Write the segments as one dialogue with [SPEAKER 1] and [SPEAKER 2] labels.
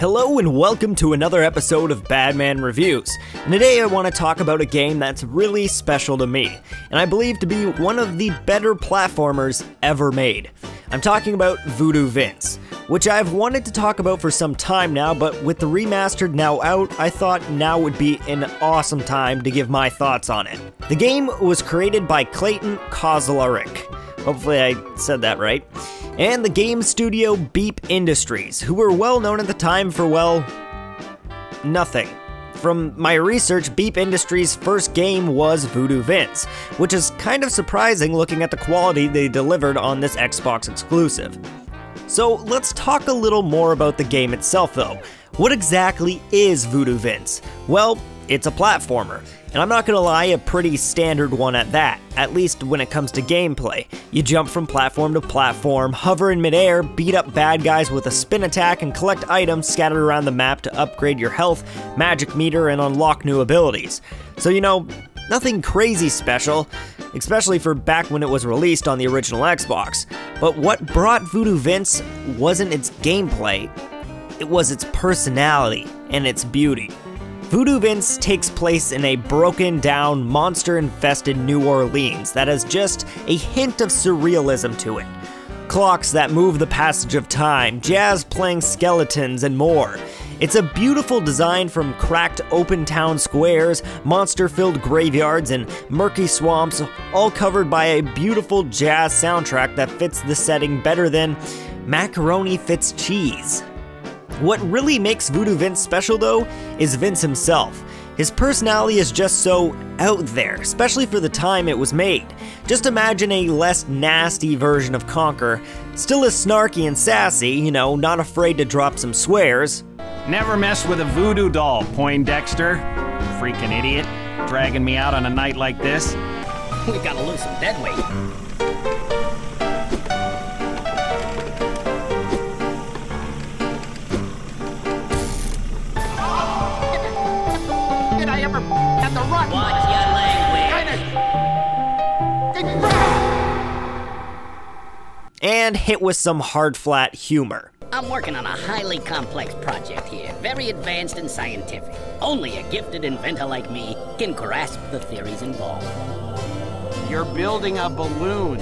[SPEAKER 1] Hello and welcome to another episode of Badman Reviews, and today I want to talk about a game that's really special to me, and I believe to be one of the better platformers ever made. I'm talking about Voodoo Vince, which I've wanted to talk about for some time now, but with the remastered now out, I thought now would be an awesome time to give my thoughts on it. The game was created by Clayton Kauzlaric. Hopefully I said that right. And the game studio Beep Industries, who were well known at the time for, well, nothing. From my research, Beep Industries' first game was Voodoo Vince, which is kind of surprising looking at the quality they delivered on this Xbox exclusive. So let's talk a little more about the game itself though. What exactly is Voodoo Vince? Well, it's a platformer. And I'm not gonna lie, a pretty standard one at least when it comes to gameplay. You jump from platform to platform, hover in midair, beat up bad guys with a spin attack, and collect items scattered around the map to upgrade your health, magic meter, and unlock new abilities. So you know, nothing crazy special, especially for back when it was released on the original Xbox. But what brought Voodoo Vince wasn't its gameplay, it was its personality and its beauty. Voodoo Vince takes place in a broken down, monster-infested New Orleans that has just a hint of surrealism to it. Clocks that move the passage of time, jazz-playing skeletons, and more. It's a beautiful design from cracked open town squares, monster-filled graveyards, and murky swamps, all covered by a beautiful jazz soundtrack that fits the setting better than macaroni fits cheese. What really makes Voodoo Vince special though, is Vince himself. His personality is just so out there, especially for the time it was made. Just imagine a less nasty version of Conker, still as snarky and sassy, you know, not afraid to drop some swears.
[SPEAKER 2] Never mess with a voodoo doll, Poindexter. Freaking idiot, dragging me out on a night like this.
[SPEAKER 3] We gotta lose some dead weight.
[SPEAKER 4] Watch your language.
[SPEAKER 1] And hit with some hard flat humor.
[SPEAKER 3] I'm working on a highly complex project here, very advanced and scientific. Only a gifted inventor like me can grasp the theories involved.
[SPEAKER 2] You're building a balloon.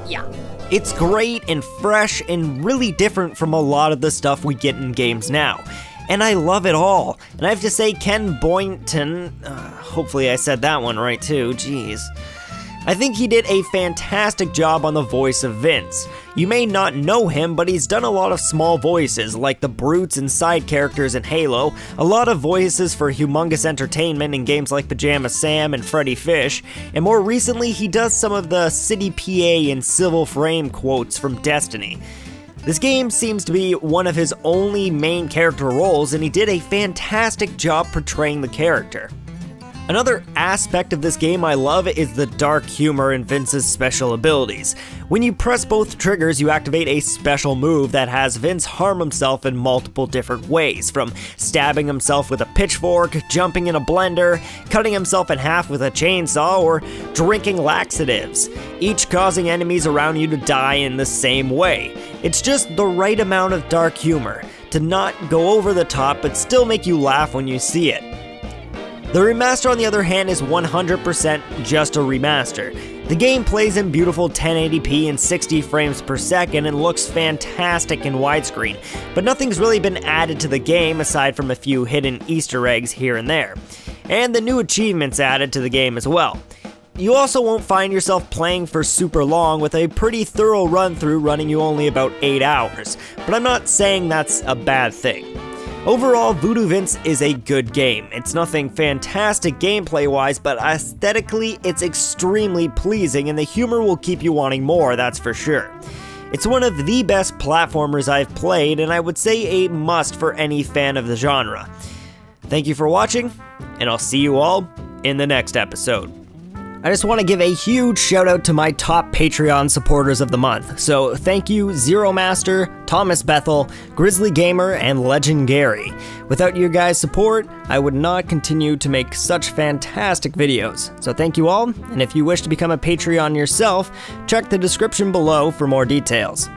[SPEAKER 3] Yeah.
[SPEAKER 1] It's great and fresh and really different from a lot of the stuff we get in games now. And I love it all. And I have to say, Ken Boynton, hopefully I said that one right too, jeez. I think he did a fantastic job on the voice of Vince. You may not know him, but he's done a lot of small voices, like the brutes and side characters in Halo, a lot of voices for Humongous Entertainment in games like Pajama Sam and Freddy Fish, and more recently he does some of the City PA and Civil Frame quotes from Destiny. This game seems to be one of his only main character roles, and he did a fantastic job portraying the character. Another aspect of this game I love is the dark humor in Vince's special abilities. When you press both triggers, you activate a special move that has Vince harm himself in multiple different ways, from stabbing himself with a pitchfork, jumping in a blender, cutting himself in half with a chainsaw, or drinking laxatives, each causing enemies around you to die in the same way. It's just the right amount of dark humor, to not go over the top but still make you laugh when you see it. The remaster, on the other hand, is 100% just a remaster. The game plays in beautiful 1080p and 60 frames per second and looks fantastic in widescreen, but nothing's really been added to the game aside from a few hidden Easter eggs here and there, and the new achievements added to the game as well. You also won't find yourself playing for super long, with a pretty thorough run-through running you only about 8 hours, but I'm not saying that's a bad thing. Overall, Voodoo Vince is a good game. It's nothing fantastic gameplay-wise, but aesthetically, it's extremely pleasing, and the humor will keep you wanting more, that's for sure. It's one of the best platformers I've played, and I would say a must for any fan of the genre. Thank you for watching, and I'll see you all in the next episode. I just want to give a huge shout out to my top Patreon supporters of the month. So thank you Zero Master, Thomas Bethel, Grizzly Gamer, and Legend Gary. Without your guys' support, I would not continue to make such fantastic videos. So thank you all, and if you wish to become a Patreon yourself, check the description below for more details.